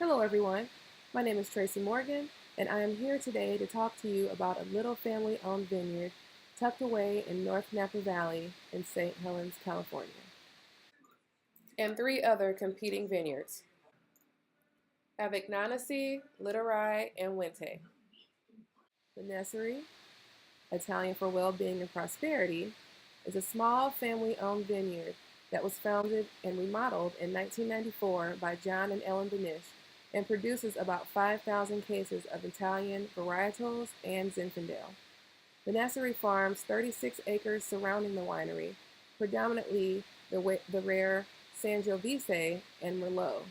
Hello everyone, my name is Tracy Morgan and I am here today to talk to you about a little family-owned vineyard tucked away in North Napa Valley in St. Helens, California, and three other competing vineyards, Avignonesi, Literai, and Wente. Benessere, Italian for well-being and prosperity, is a small family-owned vineyard that was founded and remodeled in 1994 by John and Ellen Benish and produces about 5,000 cases of Italian varietals and Zinfandel. Benessere farms 36 acres surrounding the winery, predominantly the rare Sangiovese and Merlot.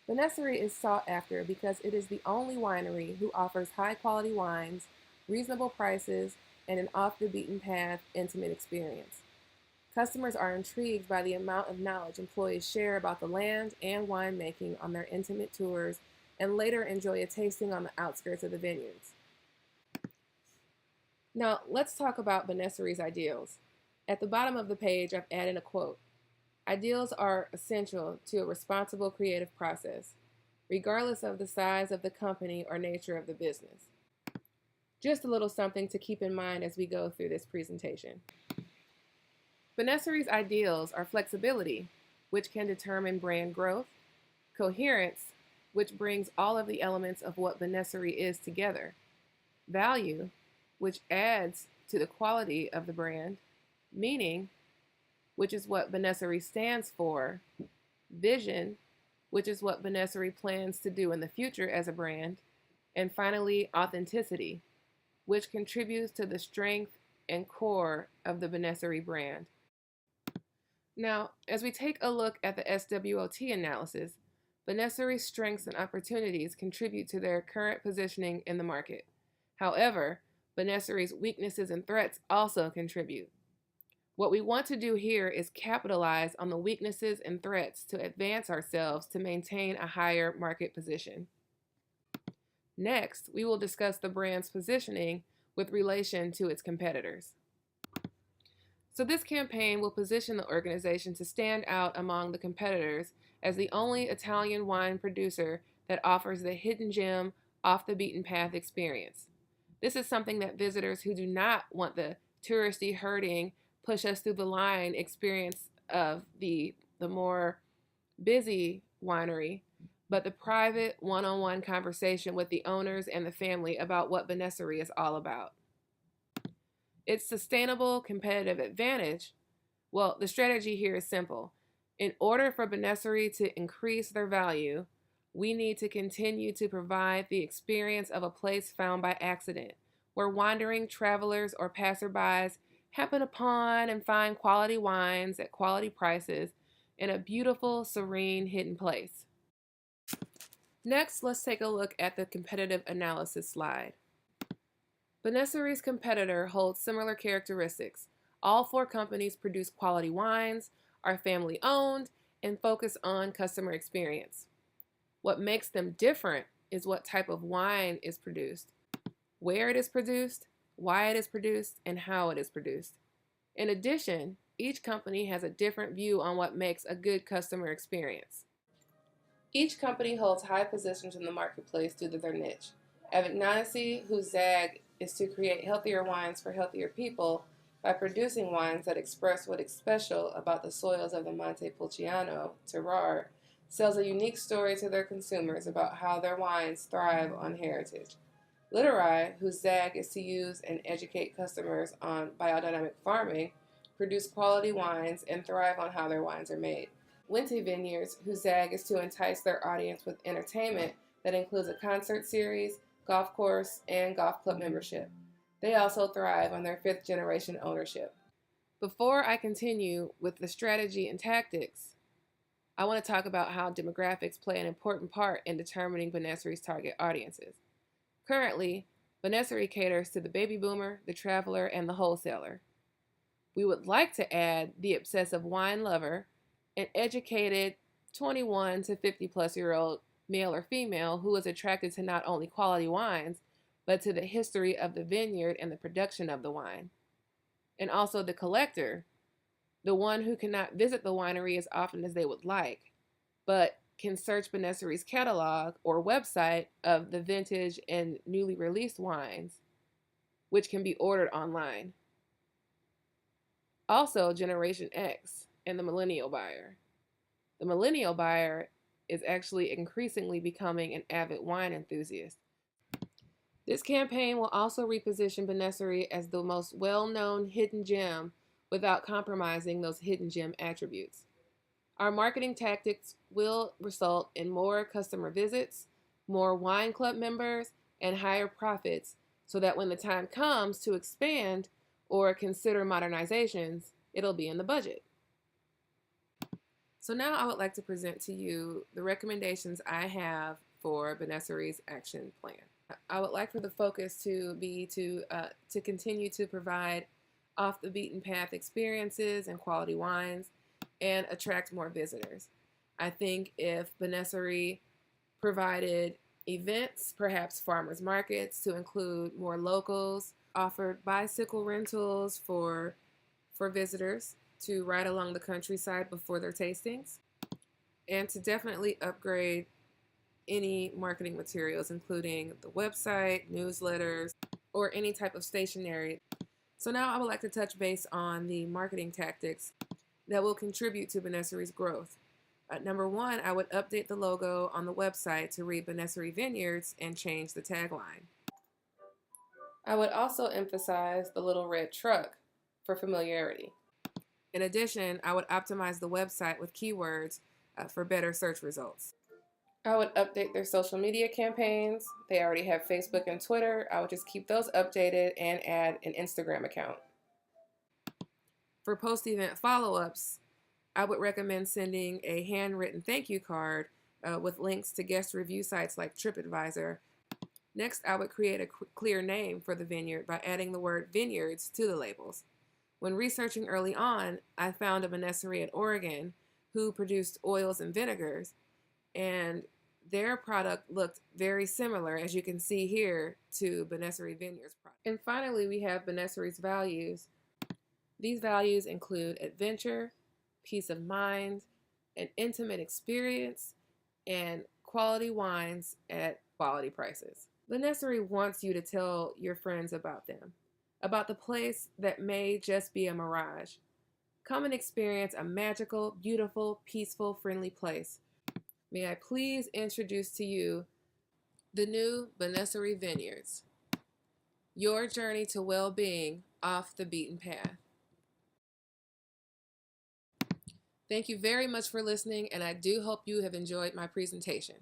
Benessere is sought after because it is the only winery who offers high-quality wines, reasonable prices, and an off-the-beaten-path, intimate experience. Customers are intrigued by the amount of knowledge employees share about the land and winemaking on their intimate tours and later enjoy a tasting on the outskirts of the vineyards. Now, let's talk about Benessere's ideals. At the bottom of the page, I've added a quote. Ideals are essential to a responsible creative process, regardless of the size of the company or nature of the business. Just a little something to keep in mind as we go through this presentation. Benessere's ideals are flexibility, which can determine brand growth, coherence, which brings all of the elements of what Benessere is together, value, which adds to the quality of the brand, meaning, which is what Benessere stands for, vision, which is what Benessere plans to do in the future as a brand, and finally, authenticity, which contributes to the strength and core of the Benessere brand. Now, as we take a look at the SWOT analysis, Benessere's strengths and opportunities contribute to their current positioning in the market. However, Benessere's weaknesses and threats also contribute. What we want to do here is capitalize on the weaknesses and threats to advance ourselves to maintain a higher market position. Next, we will discuss the brand's positioning with relation to its competitors. So this campaign will position the organization to stand out among the competitors as the only Italian wine producer that offers the hidden gem, off-the-beaten-path experience. This is something that visitors who do not want the touristy herding, push us through the line experience of the more busy winery, but the private one-on-one conversation with the owners and the family about what Benessere is all about. Its sustainable competitive advantage, well, the strategy here is simple. In order for Benessere to increase their value, we need to continue to provide the experience of a place found by accident, where wandering travelers or passerbys happen upon and find quality wines at quality prices in a beautiful, serene, hidden place. Next, let's take a look at the competitive analysis slide. Benessere's competitor holds similar characteristics. All four companies produce quality wines, are family-owned, and focus on customer experience. What makes them different is what type of wine is produced, where it is produced, why it is produced, and how it is produced. In addition, each company has a different view on what makes a good customer experience. Each company holds high positions in the marketplace due to their niche. Avignonesi, whose zag is to create healthier wines for healthier people by producing wines that express what is special about the soils of the Montepulciano terroir, sells a unique story to their consumers about how their wines thrive on heritage. Literai, whose zag is to use and educate customers on biodynamic farming, produce quality wines and thrive on how their wines are made. Wente Vineyards, whose zag is to entice their audience with entertainment that includes a concert series, golf course, and golf club membership. They also thrive on their fifth-generation ownership. Before I continue with the strategy and tactics, I want to talk about how demographics play an important part in determining Benessere's target audiences. Currently, Benessere caters to the baby boomer, the traveler, and the wholesaler. We would like to add the obsessive wine lover, an educated 21 to 50-plus-year-old male or female who is attracted to not only quality wines, but to the history of the vineyard and the production of the wine. And also the collector, the one who cannot visit the winery as often as they would like, but can search Benessere's catalog or website of the vintage and newly released wines, which can be ordered online. Also, Generation X and the millennial buyer. The millennial buyer is actually increasingly becoming an avid wine enthusiast. This campaign will also reposition Benessere as the most well-known hidden gem without compromising those hidden gem attributes. Our marketing tactics will result in more customer visits, more wine club members, and higher profits so that when the time comes to expand or consider modernizations, it'll be in the budget. So now I would like to present to you the recommendations I have for Benessere's action plan. I would like for the focus to be to continue to provide off the beaten path experiences and quality wines and attract more visitors. I think if Benessere provided events, perhaps farmers markets to include more locals, offered bicycle rentals for visitors to ride along the countryside before their tastings, and to definitely upgrade any marketing materials, including the website, newsletters, or any type of stationery. So now I would like to touch base on the marketing tactics that will contribute to Benessere's growth. Number one, I would update the logo on the website to read Benessere Vineyards and change the tagline. I would also emphasize the little red truck for familiarity. In addition, I would optimize the website with keywords for better search results. I would update their social media campaigns. They already have Facebook and Twitter. I would just keep those updated and add an Instagram account. For post-event follow-ups, I would recommend sending a handwritten thank you card with links to guest review sites like TripAdvisor. Next, I would create a clear name for the vineyard by adding the word vineyards to the labels. When researching early on, I found a Benessere in Oregon who produced oils and vinegars, and their product looked very similar, as you can see here, to Benessere Vineyards product. And finally, we have Benessere's values. These values include adventure, peace of mind, an intimate experience, and quality wines at quality prices. Benessere wants you to tell your friends about them, about the place that may just be a mirage. Come and experience a magical, beautiful, peaceful, friendly place. May I please introduce to you the new Benessere Vineyards, your journey to well-being off the beaten path. Thank you very much for listening, and I do hope you have enjoyed my presentation.